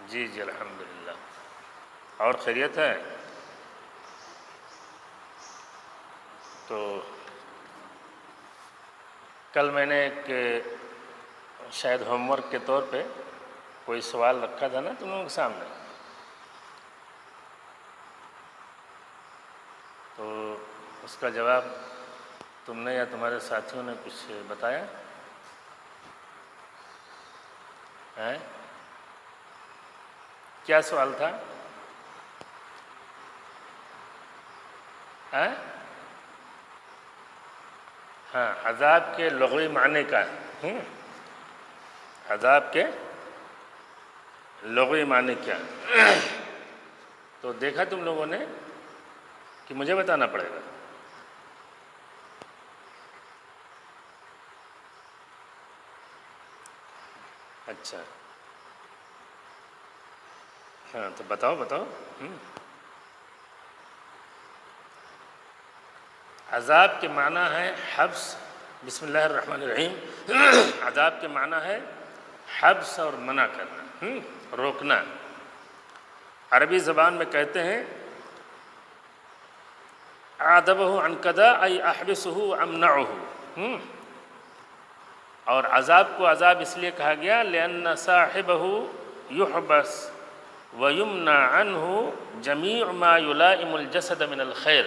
جی جی الحمدللہ. اور خیریت ہے؟ تو کل میں نے ایک شاید ہوم ورک کے طور پہ کوئی سوال رکھا تھا نا تم لوگوں کے سامنے، تو اس کا جواب تم نے یا تمہارے ساتھیوں نے کچھ بتایا ہے؟ کیا سوال تھا؟ ہاں، عذاب کے لغوی معنی کا عذاب کے لغوی معنی کیا؟ تو دیکھا تم لوگوں نے کہ مجھے بتانا پڑے گا؟ اچھا، ہاں تو بتاؤ. عذاب کے معنی ہے حبس. بسم اللہ الرحمن الرحیم. عذاب کے معنی ہے حبس اور منع کرنا، روکنا. عربی زبان میں کہتے ہیں عَذَبَهُ عَنْ كَذَا أَيْ أَحْبِسُهُ أَمْنَعُهُ. اور عذاب کو عذاب اس لیے کہا گیا لِأَنَّ صَاحِبَهُ يُحْبَسْ وَيُمْنَعْ عَنْهُ جَمِيعُ مَا يُلَائِمُ الْجَسَدَ مِنَ الْخَيْرِ.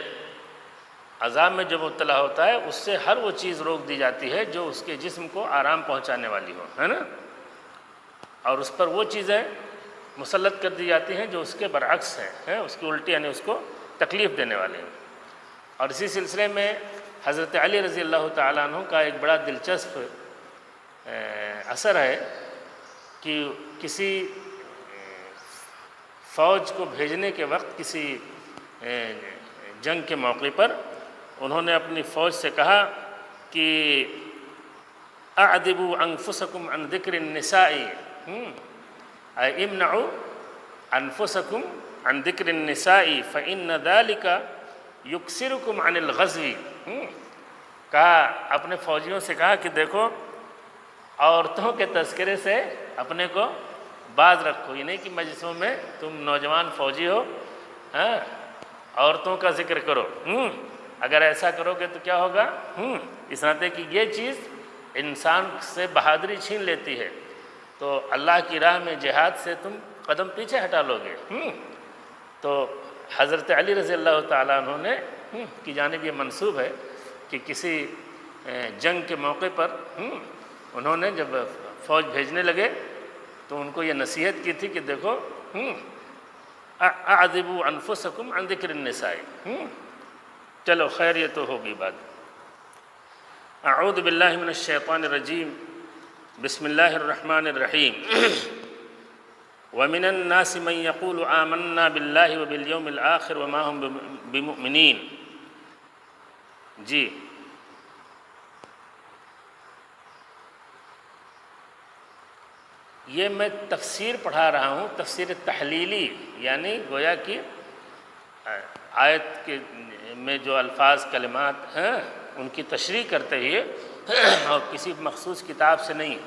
عذاب میں جب مبتلا ہوتا ہے اس سے ہر وہ چیز روک دی جاتی ہے جو اس کے جسم کو آرام پہنچانے والی ہو، ہے نا، اور اس پر وہ چیزیں مسلط کر دی جاتی ہیں جو اس کے برعکس ہیں، اس کی الٹی، یعنی اس کو تکلیف دینے والے ہیں. اور اسی سلسلے میں حضرت علی رضی اللہ تعالیٰ عنہ کا ایک بڑا دلچسپ اثر ہے کہ کسی فوج کو بھیجنے کے وقت کسی جنگ کے موقع پر انہوں نے اپنی فوج سے کہا کہ اعذبوا انفسکم عن ذکر النساء، امنعوا انفسکم عن ذکر النساء فإن ذلك یکسرکم عن الغزو. کہا اپنے فوجیوں سے کہا کہ دیکھو عورتوں کے تذکرے سے اپنے کو باز رکھو. یہ نہیں کہ مجلسوں میں تم نوجوان فوجی ہو عورتوں کا ذکر کرو. اگر ایسا کرو گے تو کیا ہوگا؟ اس ناطے کہ یہ چیز انسان سے بہادری چھین لیتی ہے، تو اللہ کی راہ میں جہاد سے تم قدم پیچھے ہٹا لو گے. تو حضرت علی رضی اللہ تعالیٰ عنہ نے کی جانب یہ منسوب ہے کہ کسی جنگ کے موقع پر انہوں نے جب فوج بھیجنے لگے تو ان کو یہ نصیحت کی تھی کہ دیکھو اعذبوا انفسکم عن ذکر النساء. چلو خیر، یہ تو ہوگی بات. اعوذ باللہ من الشیطان الرجیم. بسم اللہ الرحمن الرحیم. ومن الناس من يقول آمنا باللہ وبالیوم الآخر وما هم بمؤمنین. جی یہ میں تفسیر پڑھا رہا ہوں، تفسیر تحلیلی، یعنی گویا کہ آیت کے میں جو الفاظ کلمات ہیں ان کی تشریح کرتے ہوئے اور کسی مخصوص کتاب سے نہیں،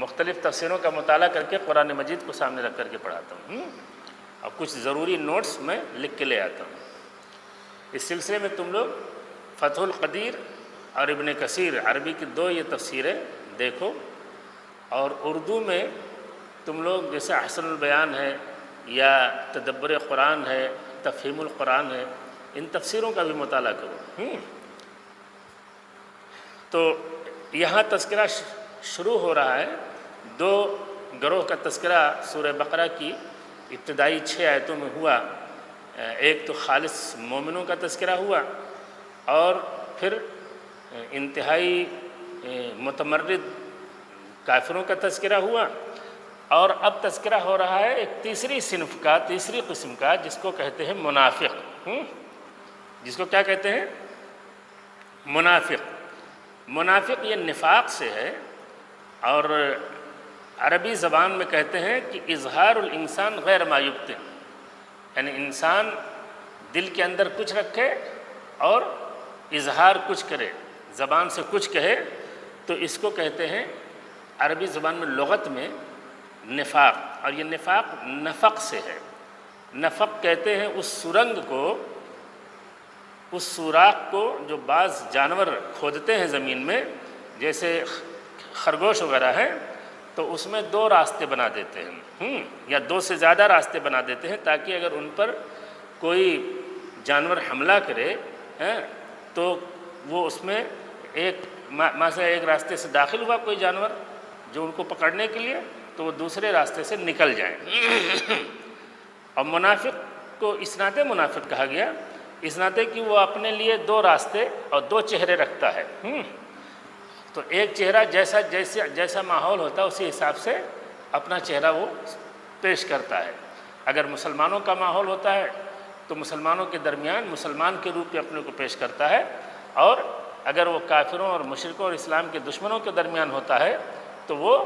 مختلف تفسیروں کا مطالعہ کر کے قرآن مجید کو سامنے رکھ کر کے پڑھاتا ہوں، اور کچھ ضروری نوٹس میں لکھ کے لے آتا ہوں. اس سلسلے میں تم لوگ فتح القدیر اور ابن کثیر عربی کی دو یہ تفسیریں دیکھو، اور اردو میں تم لوگ جیسے احسن البیان ہے یا تدبر قرآن ہے، تفہیم القرآن ہے، ان تفسیروں کا بھی مطالعہ کرو. تو یہاں تذکرہ شروع ہو رہا ہے. دو گروہ کا تذکرہ سورہ بقرہ کی ابتدائی 6 آیتوں میں ہوا. ایک تو خالص مومنوں کا تذکرہ ہوا، اور پھر انتہائی متمرد کافروں کا تذکرہ ہوا، اور اب تذکرہ ہو رہا ہے ایک تیسری صنف کا، تیسری قسم کا، جس کو کہتے ہیں منافق. جس کو کیا کہتے ہیں؟ منافق. منافق یہ نفاق سے ہے، اور عربی زبان میں کہتے ہیں کہ اظہار الانسان غیر ما یبطن، یعنی انسان دل کے اندر کچھ رکھے اور اظہار کچھ کرے، زبان سے کچھ کہے، تو اس کو کہتے ہیں عربی زبان میں لغت میں نفاق، اور یہ نفاق نفق سے ہے۔ نفق کہتے ہیں اس سرنگ کو، اس سوراخ کو جو بعض جانور کھودتے ہیں زمین میں، جیسے خرگوش وغیرہ ہے، تو اس میں دو راستے بنا دیتے ہیں، یا دو سے زیادہ راستے بنا دیتے ہیں، تاکہ اگر ان پر کوئی جانور حملہ کرے تو وہ اس میں مثلا ایک راستے سے داخل ہوا کوئی جانور جو ان کو پکڑنے کے لیے، تو وہ دوسرے راستے سے نکل جائیں۔ اور منافق کو اس ناطے منافق کہا گیا، اس ناطے کہ وہ اپنے لیے دو راستے اور دو چہرے رکھتا ہے۔ تو ایک چہرہ جیسا ماحول ہوتا ہے اسی حساب سے اپنا چہرہ وہ پیش کرتا ہے۔ اگر مسلمانوں کا ماحول ہوتا ہے تو مسلمانوں کے درمیان مسلمان کے روپ میں اپنے کو پیش کرتا ہے، اور اگر وہ کافروں اور مشرکوں اور اسلام کے دشمنوں کے درمیان ہوتا ہے تو وہ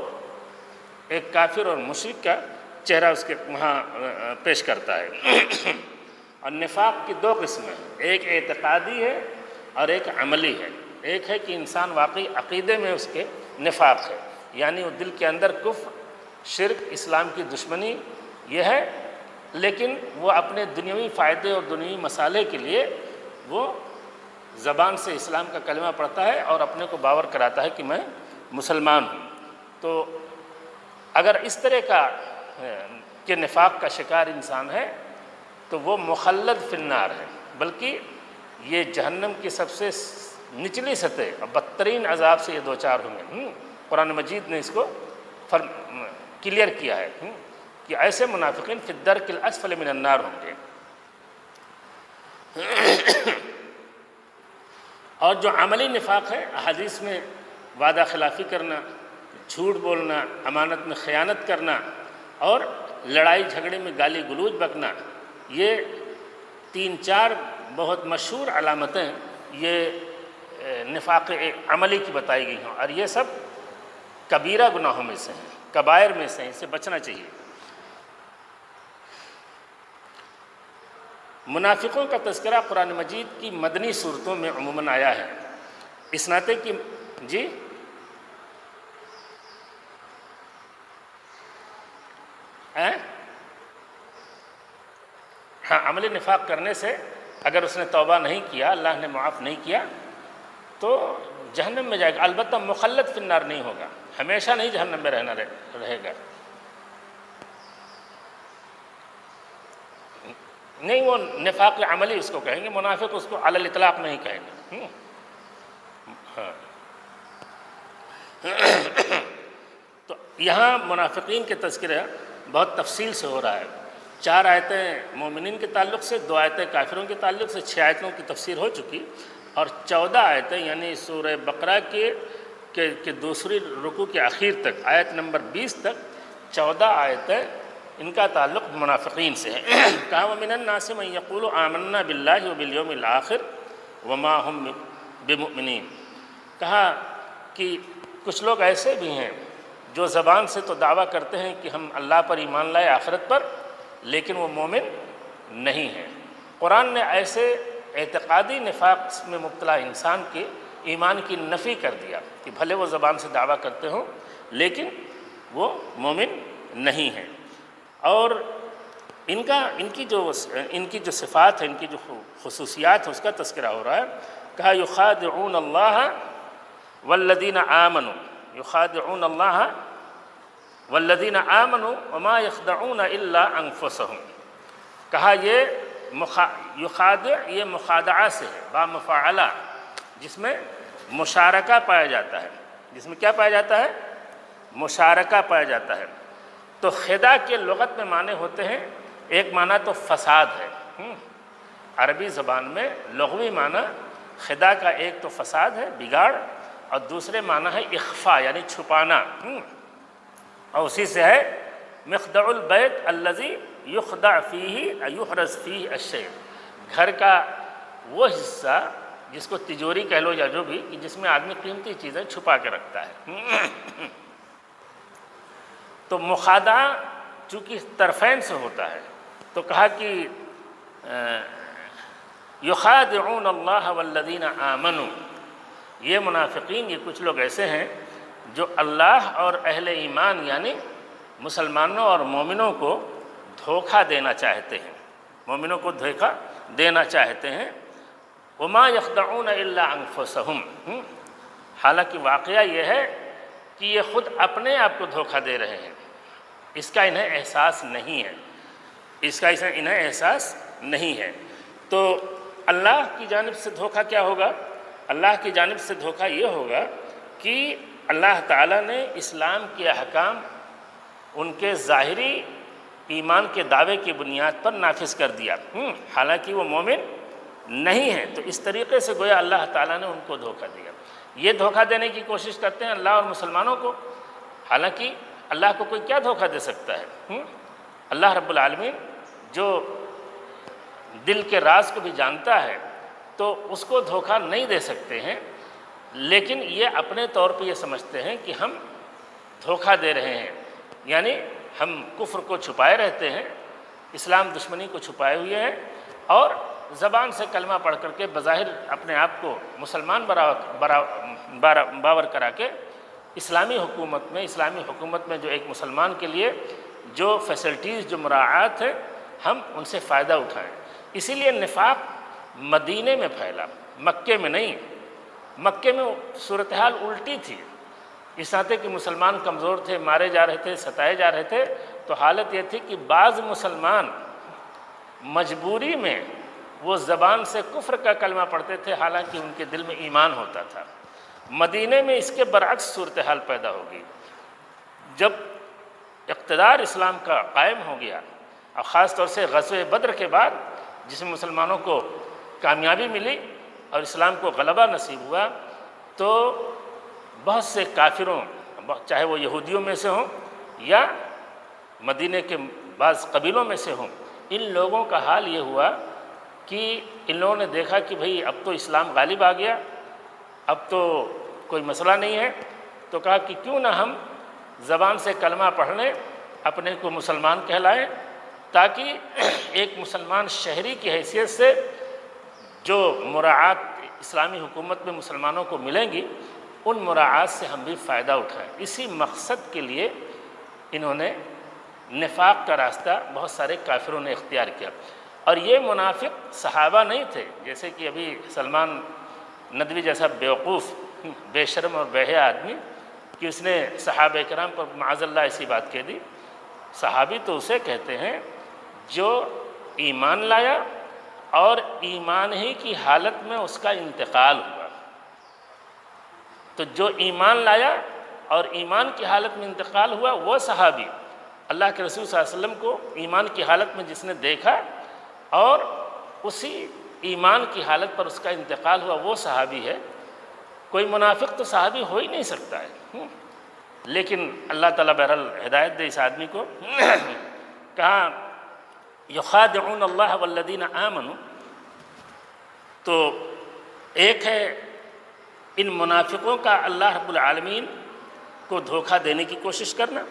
ایک کافر اور مشرک کا چہرہ اس کے وہاں پیش کرتا ہے۔ اور نفاق کی دو قسمیں ہیں، ایک اعتقادی ہے اور ایک عملی ہے۔ ایک ہے کہ انسان واقعی عقیدے میں اس کے نفاق ہے، یعنی وہ دل کے اندر کفر، شرک، اسلام کی دشمنی یہ ہے، لیکن وہ اپنے دنیاوی فائدے اور دنیاوی مصالحے کے لیے وہ زبان سے اسلام کا کلمہ پڑھتا ہے اور اپنے کو باور کراتا ہے کہ میں مسلمان ہوں۔ تو اگر اس طرح کا کہ نفاق کا شکار انسان ہے تو وہ مخلد فی النار ہے، بلکہ یہ جہنم کی سب سے نچلی سطح اور بدترین عذاب سے یہ دو چار ہوں گے۔ قرآن مجید نے اس کو کلیئر کیا ہے کہ ایسے منافقین فی الدرک الاسفل من النار ہوں گے۔ اور جو عملی نفاق ہے، احادیث میں وعدہ خلافی کرنا، جھوٹ بولنا، امانت میں خیانت کرنا اور لڑائی جھگڑے میں گالی گلوچ بکنا، یہ تین چار بہت مشہور علامتیں یہ نفاق عملی کی بتائی گئی ہیں، اور یہ سب کبیرہ گناہوں میں سے ہیں، کبائر میں سے ہیں، اس سے بچنا چاہیے۔ منافقوں کا تذکرہ قرآن مجید کی مدنی صورتوں میں عموماً آیا ہے، اس ناطے کہ جی ہاں، عملی نفاق کرنے سے اگر اس نے توبہ نہیں کیا، اللہ نے معاف نہیں کیا تو جہنم میں جائے گا، البتہ مخلد فی النار نہیں ہوگا، ہمیشہ نہیں جہنم میں رہے گا۔ نہیں، وہ نفاق عملی اس کو کہیں گے، منافق اس کو علی الاطلاق نہیں کہیں گے۔ ہاں، تو یہاں منافقین کے تذکرہ بہت تفصیل سے ہو رہا ہے، 4 آیتیں مومنین کے تعلق سے، 2 آیتیں کافروں کے تعلق سے، 6 آیتوں کی تفسیر ہو چکی، اور 14 آیتیں یعنی سورہ بقرہ کے دوسری رکوع کے اخیر تک، آیت نمبر 20 تک 14 آیتیں ان کا تعلق منافقین سے ہے۔ کہا وَمِنَ النَّاسِ مَن يَقُولُ آمَنَّا بِاللَّهِ وَبِالْيَوْمِ الْآخِرِ وَمَا هُمْ بِمُؤْمِنِينَ۔ کہا کہ کچھ لوگ ایسے بھی ہیں جو زبان سے تو دعویٰ کرتے ہیں کہ ہم اللہ پر ایمان لائے، آخرت پر، لیکن وہ مومن نہیں ہیں۔ قرآن نے ایسے اعتقادی نفاق میں مبتلا انسان کے ایمان کی نفی کر دیا کہ بھلے وہ زبان سے دعویٰ کرتے ہوں لیکن وہ مومن نہیں ہیں۔ اور ان کی جو صفات ہیں، ان کی جو خصوصیات ہیں، اس کا تذکرہ ہو رہا ہے۔ کہا یخادعون اللہ والذین آمنوا، یخادعون اللہ والذین آمنوا وما یخدعون الا انفسهم۔ کہا یہ یخادع یہ مخادعہ سے ہے، با مفاعلہ، جس میں مشارکہ پایا جاتا ہے، جس میں کیا پایا جاتا ہے؟ مشارکہ پایا جاتا ہے۔ تو خداع کے لغت میں معنی ہوتے ہیں، ایک معنی تو فساد ہے، عربی زبان میں لغوی معنی خداع کا ایک تو فساد ہے، بگاڑ، اور دوسرے معنی ہے اخفاء یعنی چھپانا، اور اسی سے ہے مخدع البیت الذی یخدع فیہ یحرز فیہ الشیء، گھر کا وہ حصہ جس کو تجوری کہہ لو یا جو بھی، جس میں آدمی قیمتی چیزیں چھپا کے رکھتا ہے۔ تو مخادعہ چونکہ طرفین سے ہوتا ہے تو کہا کہ یخادعون اللہ والذین آمنوا، یہ منافقین، یہ کچھ لوگ ایسے ہیں جو اللہ اور اہل ایمان یعنی مسلمانوں اور مومنوں کو دھوکہ دینا چاہتے ہیں، مومنوں کو دھوکہ دینا چاہتے ہیں۔ وما یخدعون الا انفسهم، حالانکہ واقعہ یہ ہے کہ یہ خود اپنے آپ کو دھوکہ دے رہے ہیں، اس کا انہیں احساس نہیں ہے، اس کا انہیں احساس نہیں ہے۔ تو اللہ کی جانب سے دھوکہ کیا ہوگا؟ اللہ کی جانب سے دھوکہ یہ ہوگا کہ اللہ تعالیٰ نے اسلام کے احکام ان کے ظاہری ایمان کے دعوے کی بنیاد پر نافذ کر دیا، حالانکہ وہ مومن نہیں ہیں۔ تو اس طریقے سے گویا اللہ تعالیٰ نے ان کو دھوکہ دیا۔ یہ دھوکہ دینے کی کوشش کرتے ہیں اللہ اور مسلمانوں کو، حالانکہ اللہ کو کوئی کیا دھوکہ دے سکتا ہے؟ اللہ رب العالمین جو دل کے راز کو بھی جانتا ہے تو اس کو دھوکہ نہیں دے سکتے ہیں، لیکن یہ اپنے طور پہ یہ سمجھتے ہیں کہ ہم دھوکہ دے رہے ہیں، یعنی ہم کفر کو چھپائے رہتے ہیں، اسلام دشمنی کو چھپائے ہوئے ہیں، اور زبان سے کلمہ پڑھ کر کے بظاہر اپنے آپ کو مسلمان باور کرا کے اسلامی حکومت میں جو ایک مسلمان کے لیے جو فیسلٹیز، جو مراعات ہیں، ہم ان سے فائدہ اٹھائیں۔ اسی لیے نفاق مدینے میں پھیلا، مکے میں نہیں۔ مکے میں صورتحال الٹی تھی، اس ناطے کہ مسلمان کمزور تھے، مارے جا رہے تھے، ستائے جا رہے تھے، تو حالت یہ تھی کہ بعض مسلمان مجبوری میں وہ زبان سے کفر کا کلمہ پڑھتے تھے، حالانکہ ان کے دل میں ایمان ہوتا تھا۔ مدینے میں اس کے برعکس صورتحال پیدا ہوگی۔ جب اقتدار اسلام کا قائم ہو گیا، اور خاص طور سے غزوہ بدر کے بعد جس میں مسلمانوں کو کامیابی ملی اور اسلام کو غلبہ نصیب ہوا، تو بہت سے کافروں، چاہے وہ یہودیوں میں سے ہوں یا مدینے کے بعض قبیلوں میں سے ہوں، ان لوگوں کا حال یہ ہوا کہ ان لوگوں نے دیکھا کہ بھئی اب تو اسلام غالب آ گیا، اب تو کوئی مسئلہ نہیں ہے، تو کہا کہ کیوں نہ ہم زبان سے کلمہ پڑھ لیں، اپنے کو مسلمان کہلائیں، تاکہ ایک مسلمان شہری کی حیثیت سے جو مراعات اسلامی حکومت میں مسلمانوں کو ملیں گی، ان مراعات سے ہم بھی فائدہ اٹھائیں۔ اسی مقصد کے لیے انہوں نے نفاق کا راستہ بہت سارے کافروں نے اختیار کیا۔ اور یہ منافق صحابہ نہیں تھے، جیسے کہ ابھی سلمان ندوی جیسا بیوقوف، بے شرم اور بے حیا آدمی کہ اس نے صحابہ کرام پر معاذ اللہ ایسی بات کہہ دی۔ صحابی تو اسے کہتے ہیں جو ایمان لایا اور ایمان ہی کی حالت میں اس کا انتقال ہوا۔ تو جو ایمان لایا اور ایمان کی حالت میں انتقال ہوا، وہ صحابی، اللہ کے رسول صلی اللہ علیہ وسلم کو ایمان کی حالت میں جس نے دیکھا اور اسی ایمان کی حالت پر اس کا انتقال ہوا، وہ صحابی ہے۔ کوئی منافق تو صحابی ہو ہی نہیں سکتا ہے، لیکن اللہ تعالیٰ بہرحال ہدایت دے اس آدمی کو۔ کہا یخادعون اللہ والذین آمنوا، تو ایک ہے ان منافقوں کا اللہ رب العالمین کو دھوکہ دینے کی کوشش کرنا،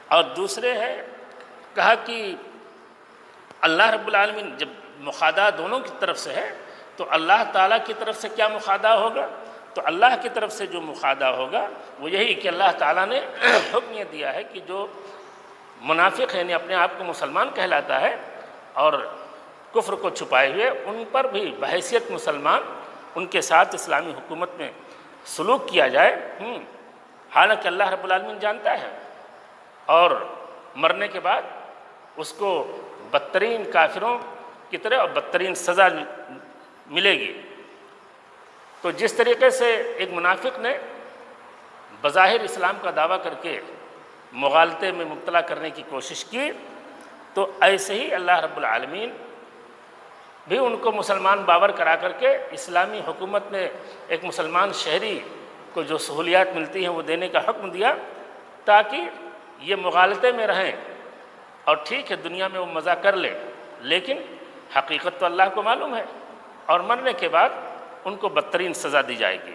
اور دوسرے ہے کہا کہ اللہ رب العالمین جب مخادع دونوں کی طرف سے ہے تو اللہ تعالیٰ کی طرف سے کیا مخادع ہوگا؟ تو اللہ کی طرف سے جو مخادع ہوگا وہ یہی کہ اللہ تعالیٰ نے حکم یہ دیا ہے کہ جو منافق یعنی اپنے آپ کو مسلمان کہلاتا ہے اور کفر کو چھپائے ہوئے، ان پر بھی بحیثیت مسلمان ان کے ساتھ اسلامی حکومت میں سلوک کیا جائے، حالانکہ اللہ رب العالمین جانتا ہے، اور مرنے کے بعد اس کو بدترین کافروں کی طرح اور بدترین سزا ملے گی۔ تو جس طریقے سے ایک منافق نے بظاہر اسلام کا دعویٰ کر کے مغالطے میں مبتلا کرنے کی کوشش کی، تو ایسے ہی اللہ رب العالمین بھی ان کو مسلمان باور کرا کر کے اسلامی حکومت میں ایک مسلمان شہری کو جو سہولیات ملتی ہیں وہ دینے کا حکم دیا، تاکہ یہ مغالطے میں رہیں، اور ٹھیک ہے دنیا میں وہ مزہ کر لیں، لیکن حقیقت تو اللہ کو معلوم ہے، اور مرنے کے بعد ان کو بدترین سزا دی جائے گی۔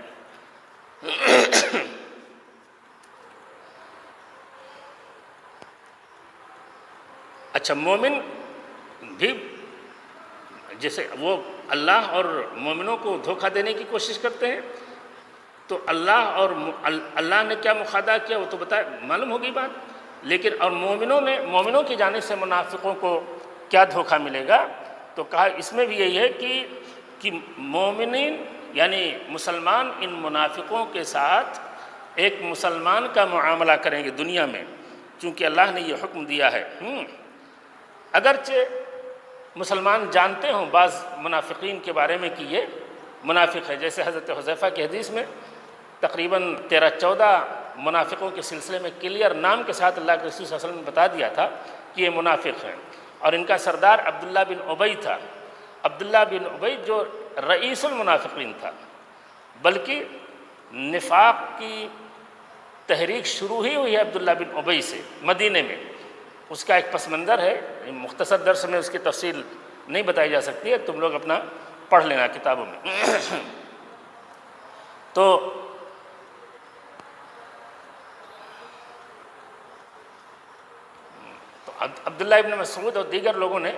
اچھا، مومن بھی جیسے وہ اللہ اور مومنوں کو دھوکہ دینے کی کوشش کرتے ہیں، تو اللہ نے کیا مخادع کیا وہ تو معلوم ہوگی بات۔ لیکن اور مومنوں کی جانب سے منافقوں کو کیا دھوکہ ملے گا؟ تو کہا اس میں بھی یہی ہے کہ مومنین یعنی مسلمان ان منافقوں کے ساتھ ایک مسلمان کا معاملہ کریں گے دنیا میں، چونکہ اللہ نے یہ حکم دیا ہے۔ اگرچہ مسلمان جانتے ہوں بعض منافقین کے بارے میں کہ یہ منافق ہے، جیسے حضرت حذیفہ کی حدیث میں تقریباً 13-14 منافقوں کے سلسلے میں کلیئر نام کے ساتھ اللہ کے رسول صلی اللہ علیہ وسلم نے بتا دیا تھا کہ یہ منافق ہیں، اور ان کا سردار عبداللہ بن ابی تھا۔ عبداللہ بن ابی جو رئیس المنافقین تھا، بلکہ نفاق کی تحریک شروع ہی ہوئی ہے عبداللہ بن ابی سے مدینے میں۔ اس کا ایک پس منظر ہے، مختصر درس میں اس کی تفصیل نہیں بتائی جا سکتی ہے، تم لوگ اپنا پڑھ لینا کتابوں میں۔ تو عبداللہ ابن مسعود اور دیگر لوگوں نے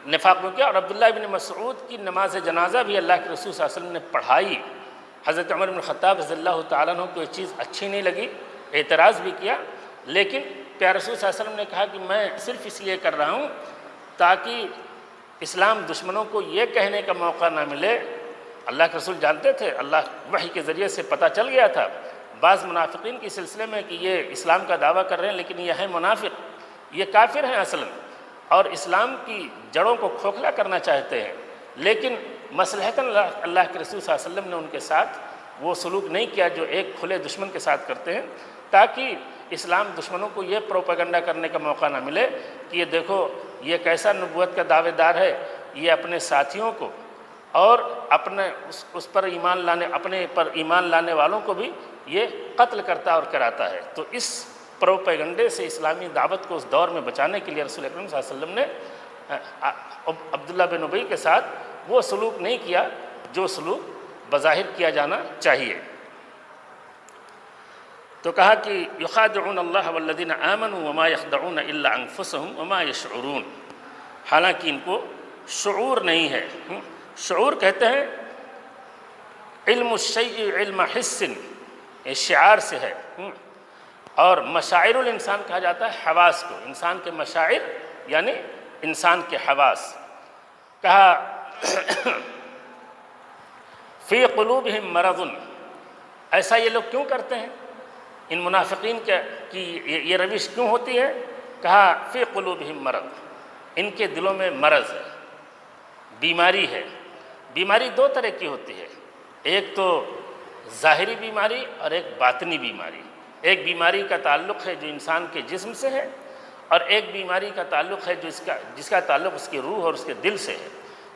نفاق میں کیا، اور عبداللہ ابن مسعود کی نماز جنازہ بھی اللہ کے رسول صلی اللہ علیہ وسلم نے پڑھائی۔ حضرت عمر بن خطاب رضی اللہ تعالیٰ عنہ کو یہ چیز اچھی نہیں لگی، اعتراض بھی کیا، لیکن پیارے رسول صلی اللہ علیہ وسلم نے کہا کہ میں صرف اس لیے کر رہا ہوں تاکہ اسلام دشمنوں کو یہ کہنے کا موقع نہ ملے۔ اللہ کے رسول جانتے تھے، اللہ وحی کے ذریعے سے پتہ چل گیا تھا بعض منافقین کے سلسلے میں کہ یہ اسلام کا دعویٰ کر رہے ہیں لیکن یہ ہیں منافق، یہ کافر ہیں اصلاً، اور اسلام کی جڑوں کو کھوکھلا کرنا چاہتے ہیں، لیکن مصلحتاً اللہ کے رسول صلی اللہ علیہ وسلم نے ان کے ساتھ وہ سلوک نہیں کیا جو ایک کھلے دشمن کے ساتھ کرتے ہیں، تاکہ اسلام دشمنوں کو یہ پروپیگنڈا کرنے کا موقع نہ ملے کہ یہ دیکھو یہ کیسا نبوت کا دعوے دار ہے، یہ اپنے ساتھیوں کو اور اپنے اس پر ایمان لانے والوں کو بھی یہ قتل کرتا اور کراتا ہے۔ تو اس پروپیگنڈے سے اسلامی دعوت کو اس دور میں بچانے کے لیے رسول اکرم صلی اللہ علیہ وسلم نے عبداللہ بن ابی کے ساتھ وہ سلوک نہیں کیا جو سلوک بظاہر کیا جانا چاہیے۔ تو کہا کہ یخادعون اللہ والذین آمنوا وما یخدعون الا انفسهم وما یشعرون، حالانکہ ان کو شعور نہیں ہے۔ شعور کہتے ہیں علم الشیء علم حس، یہ شعار سے ہے، اور مشاعر الانسان کہا جاتا ہے حواس کو، انسان کے مشاعر یعنی انسان کے حواس۔ کہا فی قلوبہم مرض، ایسا یہ لوگ کیوں کرتے ہیں، ان منافقین کی یہ روش کیوں ہوتی ہے؟ کہا فی قلوبہم مرض، ان کے دلوں میں مرض ہے، بیماری ہے۔ بیماری دو طرح کی ہوتی ہے، ایک تو ظاہری بیماری اور ایک باطنی بیماری۔ ایک بیماری کا تعلق ہے جو انسان کے جسم سے ہے، اور ایک بیماری کا تعلق ہے جس کا تعلق اس کی روح اور اس کے دل سے ہے۔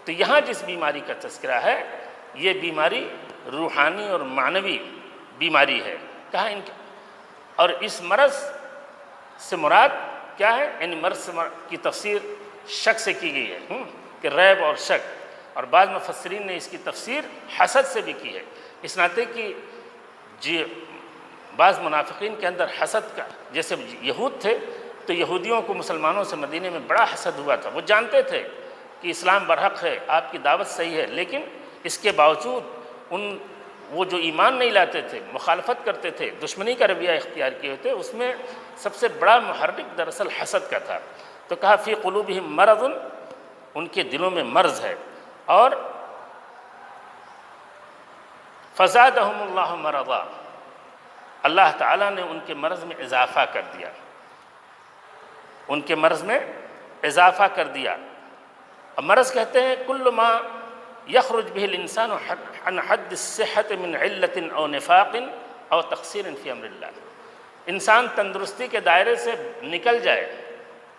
تو یہاں جس بیماری کا تذکرہ ہے یہ بیماری روحانی اور معنوی بیماری ہے۔ کہا اور اس مرض سے مراد کیا ہے؟ یعنی مرض کی تفسیر شک سے کی گئی ہے کہ ریب اور شک، اور بعض مفسرین نے اس کی تفسیر حسد سے بھی کی ہے، اس ناطے کہ بعض منافقین کے اندر حسد کا، جیسے یہود تھے تو یہودیوں کو مسلمانوں سے مدینے میں بڑا حسد ہوا تھا، وہ جانتے تھے کہ اسلام برحق ہے، آپ کی دعوت صحیح ہے، لیکن اس کے باوجود وہ جو ایمان نہیں لاتے تھے، مخالفت کرتے تھے، دشمنی کا رویہ اختیار کیے ہوتے، اس میں سب سے بڑا محرک دراصل حسد کا تھا۔ تو کہا فی قلوبہم مرض، ان کے دلوں میں مرض ہے، اور فزادہم اللہ مرضا، اللہ تعالیٰ نے ان کے مرض میں اضافہ کر دیا، ان کے مرض میں اضافہ کر دیا۔ اب مرض کہتے ہیں کل ما یخرج به الانسان عن حد الصحة من علت او نفاق او تقصیر فی امر اللہ، انسان تندرستی کے دائرے سے نکل جائے،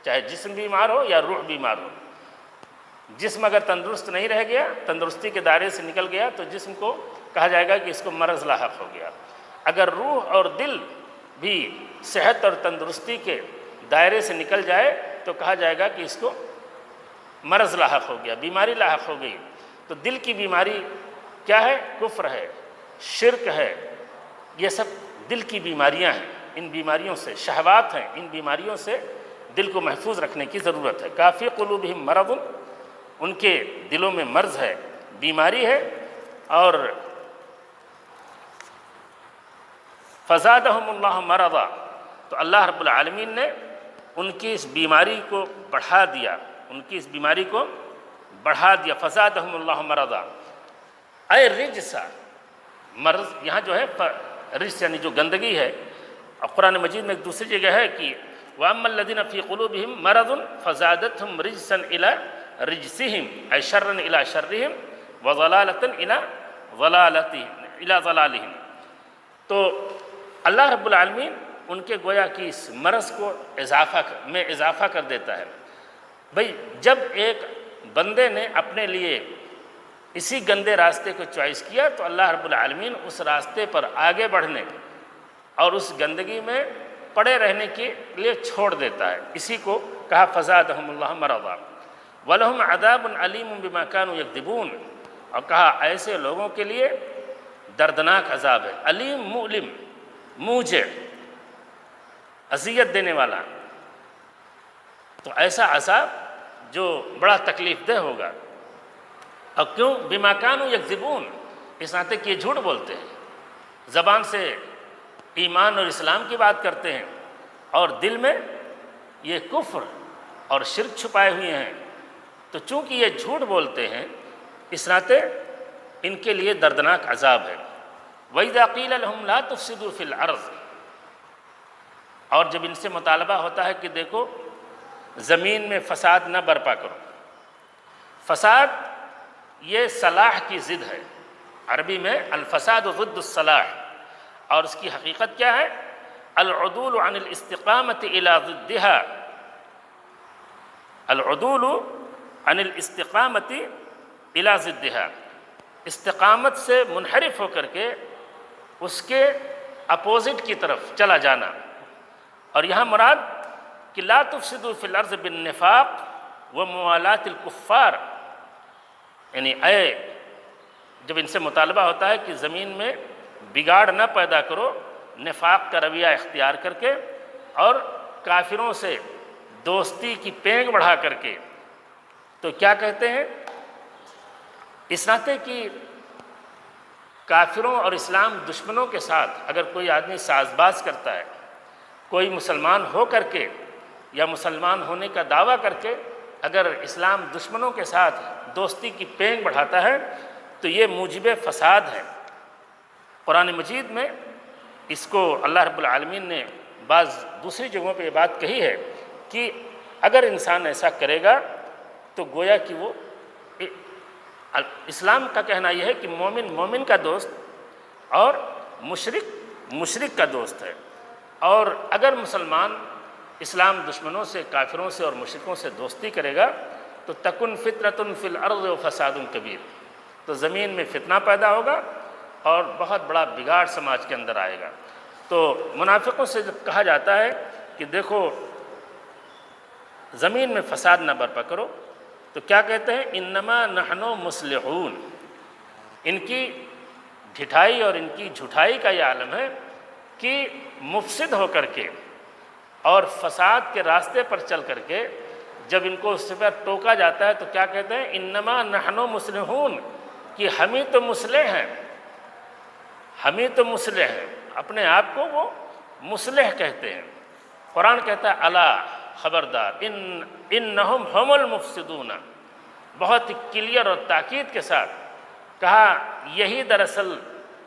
چاہے جسم بیمار ہو یا روح بیمار ہو۔ جسم اگر تندرست نہیں رہ گیا، تندرستی کے دائرے سے نکل گیا، تو جسم کو کہا جائے گا کہ اس کو مرض لاحق ہو گیا۔ اگر روح اور دل بھی صحت اور تندرستی کے دائرے سے نکل جائے تو کہا جائے گا کہ اس کو مرض لاحق ہو گیا، بیماری لاحق ہو گئی۔ تو دل کی بیماری کیا ہے؟ کفر ہے، شرک ہے، یہ سب دل کی بیماریاں ہیں۔ ان بیماریوں سے، شہوات ہیں، ان بیماریوں سے دل کو محفوظ رکھنے کی ضرورت ہے۔ کافی قلوبہم مرض، ان کے دلوں میں مرض ہے، بیماری ہے، اور فزادہم اللہ مرضا، تو اللہ رب العالمین نے ان کی اس بیماری کو بڑھا دیا، ان کی اس بیماری کو بڑھا دیا۔ فزادہم اللہ مرضا، اے رجسا، مرض یہاں جو ہے رجس یعنی جو گندگی ہے، اور قرآن مجید میں ایک دوسری جگہ ہے کہ وَأَمَّا الَّذِينَ فِي قُلُوبِهِم مَرَضٌ فَزَادَتْهُمْ رِجْسًا إِلَىٰ رِجْسِهِمْ أَيْ شَرًّا إِلَىٰ شَرِّهِمْ وَضَلَالَةً إِلَىٰ ضَلَالِهِمْ۔ تو اللہ رب العالمین ان کے گویا کہ اس مرض کو اضافہ کر دیتا ہے۔ بھئی جب ایک بندے نے اپنے لیے اسی گندے راستے کو چوائس کیا تو اللہ رب العالمین اس راستے پر آگے بڑھنے اور اس گندگی میں پڑے رہنے کے لیے چھوڑ دیتا ہے۔ اسی کو کہا فزادہم اللہ مرضا وَلَهُمْ عَذَابٌ عَلِيمٌ بِمَا كَانُوا يَكْذِبُونَ، اور کہا ایسے لوگوں کے لیے دردناک عذاب ہے، علیم مؤلم، موجع، اذیت دینے والا، تو ایسا عذاب جو بڑا تکلیف دہ ہوگا۔ اور کیوں؟ بِمَا كَانُوا يَكْذِبُونَ، اس ناطے کہ یہ جھوٹ بولتے ہیں، زبان سے ایمان اور اسلام کی بات کرتے ہیں اور دل میں یہ کفر اور شرک چھپائے ہوئے ہیں، تو چونکہ یہ جھوٹ بولتے ہیں اس ناطے ان کے لیے دردناک عذاب ہے۔ وَإِذَا قِيلَ لَهُمْ لَا تُفْسِدُوا فِي الْأَرْضِ، اور جب ان سے مطالبہ ہوتا ہے کہ دیکھو زمین میں فساد نہ برپا کرو۔ فساد یہ صلاح کی ضد ہے، عربی میں الفساد ضد الصلاح، اور اس کی حقیقت کیا ہے؟ العدول عن الاستقامت الى ضدها، العدول عن الاستقامت الى ضدها، استقامت سے منحرف ہو کر کے اس کے اپوزٹ کی طرف چلا جانا۔ اور یہاں مراد کہ لا تفسدوا فی الارض بالنفاق وموالات الکفار، یعنی جب ان سے مطالبہ ہوتا ہے کہ زمین میں بگاڑ نہ پیدا کرو نفاق کا رویہ اختیار کر کے اور کافروں سے دوستی کی پینگ بڑھا کر کے، تو کیا کہتے ہیں؟ اس ناطے کہ کافروں اور اسلام دشمنوں کے ساتھ اگر کوئی آدمی ساز باز کرتا ہے، کوئی مسلمان ہو کر کے یا مسلمان ہونے کا دعویٰ کر کے اگر اسلام دشمنوں کے ساتھ دوستی کی پینگ بڑھاتا ہے تو یہ موجب فساد ہے۔ قرآن مجید میں اس کو اللہ رب العالمین نے بعض دوسری جگہوں پہ یہ بات کہی ہے کہ اگر انسان ایسا کرے گا تو گویا کہ وہ اسلام کا کہنا یہ ہے کہ مومن مومن کا دوست اور مشرک مشرک کا دوست ہے، اور اگر مسلمان اسلام دشمنوں سے، کافروں سے اور مشرکوں سے دوستی کرے گا تو تکن فتنۃ فی الارض و فساد کبیر، تو زمین میں فتنہ پیدا ہوگا اور بہت بڑا بگاڑ سماج کے اندر آئے گا۔ تو منافقوں سے جب کہا جاتا ہے کہ دیکھو زمین میں فساد نہ برپا کرو، تو کیا کہتے ہیں؟ انما نحن مصلحون، ان کی ڈھٹائی اور ان کی جھٹائی کا یہ عالم ہے کہ مفسد ہو کر کے اور فساد کے راستے پر چل کر کے جب ان کو اس سے پر ٹوکا جاتا ہے تو کیا کہتے ہیں؟ انما نحن مصلحون، کہ ہم ہی تو مصلح ہیں، ہم ہی تو مصلح ہیں، اپنے آپ کو وہ مصلح کہتے ہیں۔ قرآن کہتا ہے الا، خبردار، انہم ہم المفسدون، بہت کلیئر اور تاکید کے ساتھ کہا یہی دراصل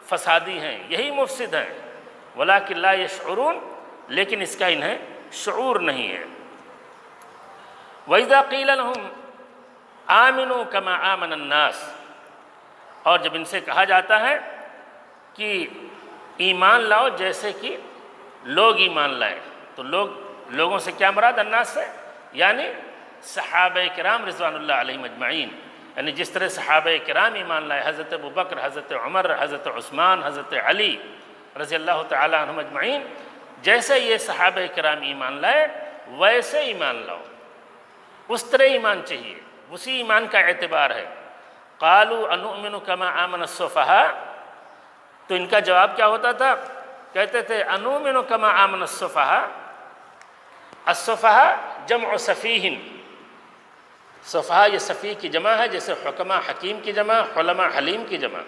فسادی ہیں، یہی مفسد ہیں، ولکن لا یشعرون، لیکن اس کا انہیں شعور نہیں ہے۔ وَإِذَا قِيلَ لَهُمْ آمِنُوا كَمَا آمَنَ النَّاسِ، اور جب ان سے کہا جاتا ہے کہ ایمان لاؤ جیسے کہ لوگ ایمان لائیں، تو لوگوں سے کیا مراد؟ الناس سے یعنی صحابہ کرام رضوان اللہ علیہم اجمعین، یعنی جس طرح صحابہ کرام ایمان لائے، حضرت ابوبکر، حضرت عمر، حضرت عثمان، حضرت علی رضی اللہ تعالی عنہم اجمعین، جیسے یہ صحابہ کرام ایمان لائے ویسے ایمان لاؤ، اس طرح ایمان چاہیے، اسی ایمان کا اعتبار ہے۔ قالوا انؤمن كما آمن السفهاء، تو ان کا جواب کیا ہوتا تھا؟ کہتے تھے انؤمن كما آمن السفهاء، السفهاء جمع سفیہ، سفہاء یہ سفیہ کی جمع ہے، جیسے حکماء حکیم کی جمع، علماء حلیم کی جمع،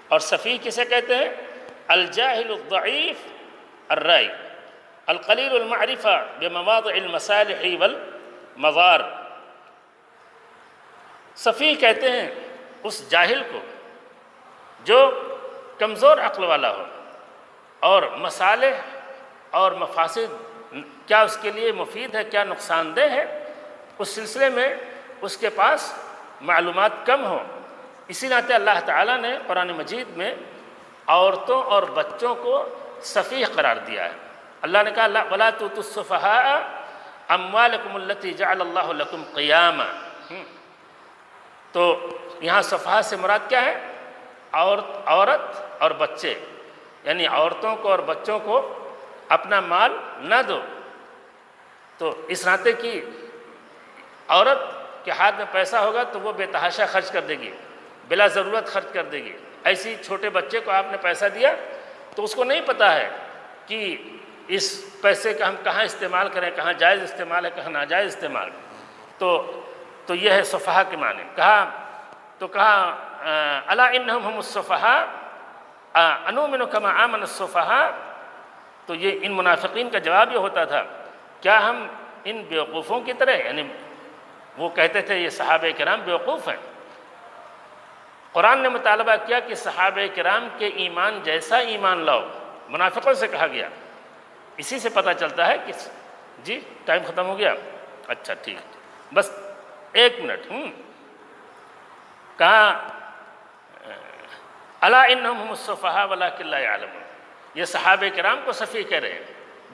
اور سفیہ کسے کہتے ہیں؟ الجاہل الضعیف الرائے، القلیل المعرفہ بمواضع المصالح والمضار۔ سفیہ کہتے ہیں اس جاہل کو جو کمزور عقل والا ہو اور مصالح اور مفاسد کیا اس کے لیے مفید ہے کیا نقصان دہ ہے اس سلسلے میں اس کے پاس معلومات کم ہوں۔ اسی ناطے اللہ تعالیٰ نے قرآن مجید میں عورتوں اور بچوں کو سفیہ قرار دیا ہے۔ اللہ نے کہا وَلَا تُؤْتُوا السُّفَهَاءَ أَمْوَالَكُمُ الَّتِي جَعَلَ اللَّهُ لَكُمْ قِيَامًا۔ تو یہاں سفہاء سے مراد کیا ہے؟ عورت اور بچے، یعنی عورتوں کو اور بچوں کو اپنا مال نہ دو۔ تو اس ناطے کی عورت کے ہاتھ میں پیسہ ہوگا تو وہ بے تحاشا خرچ کر دے گی، بلا ضرورت خرچ کر دے گی۔ ایسی چھوٹے بچے کو آپ نے پیسہ دیا تو اس کو نہیں پتہ ہے کہ اس پیسے کا ہم کہاں استعمال کریں، کہاں جائز استعمال ہے کہاں ناجائز استعمال۔ تو یہ ہے سفہاء کے معنی۔ کہا الا انہم ہم السفہاء انؤمن کما آمن السفہاء۔ تو یہ ان منافقین کا جواب یہ ہوتا تھا کیا ہم ان بیوقوفوں کی طرح، یعنی وہ کہتے تھے یہ صحابہ کرام بیوقوف ہیں۔ قرآن نے مطالبہ کیا کہ صحابہ کرام کے ایمان جیسا ایمان لاؤ، منافقوں سے کہا گیا۔ اسی سے پتہ چلتا ہے کہ جی ٹائم ختم ہو گیا، اچھا ٹھیک، بس 1 منٹ۔ کہا الا انہم ہم السفہاء ولکن لا یعلمون۔ یہ صحابہ کرام کو سفیہ کہہ رہے ہیں،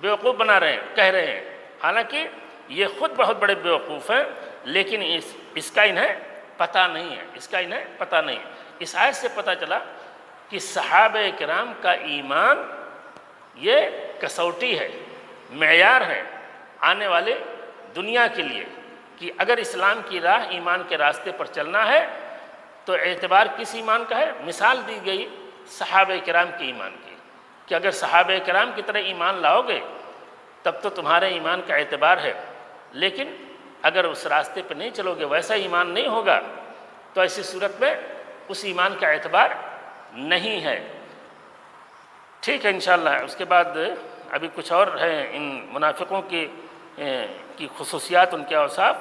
بیوقوف بنا رہے ہیں، کہہ رہے ہیں، حالانکہ یہ خود بہت بڑے بیوقوف ہیں، لیکن اس کا انہیں پتہ نہیں ہے، اس کا انہیں پتہ نہیں ہے۔ اس آیت سے پتہ چلا کہ صحابہ کرام کا ایمان یہ کسوٹی ہے، معیار ہے آنے والے دنیا کے لیے، کہ اگر اسلام کی راہ ایمان کے راستے پر چلنا ہے تو اعتبار کس ایمان کا ہے؟ مثال دی گئی صحابہ کرام کے ایمان کی، کہ اگر صحابہ کرام کی طرح ایمان لاؤ گے تب تو تمہارے ایمان کا اعتبار ہے، لیکن اگر اس راستے پہ نہیں چلو گے، ویسا ایمان نہیں ہوگا، تو ایسی صورت میں اس ایمان کا اعتبار نہیں ہے۔ ٹھیک ہے انشاءاللہ۔ اس کے بعد ابھی کچھ اور ہیں ان منافقوں کی خصوصیات، ان کے اوصاف،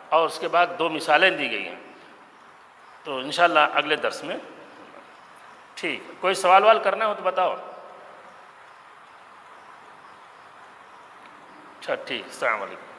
اور اس کے بعد 2 مثالیں دی گئی ہیں، تو انشاءاللہ اگلے درس میں۔ ٹھیک، کوئی سوال وال کرنا ہو تو بتاؤ۔ اچھا ٹھیک، السلام علیکم۔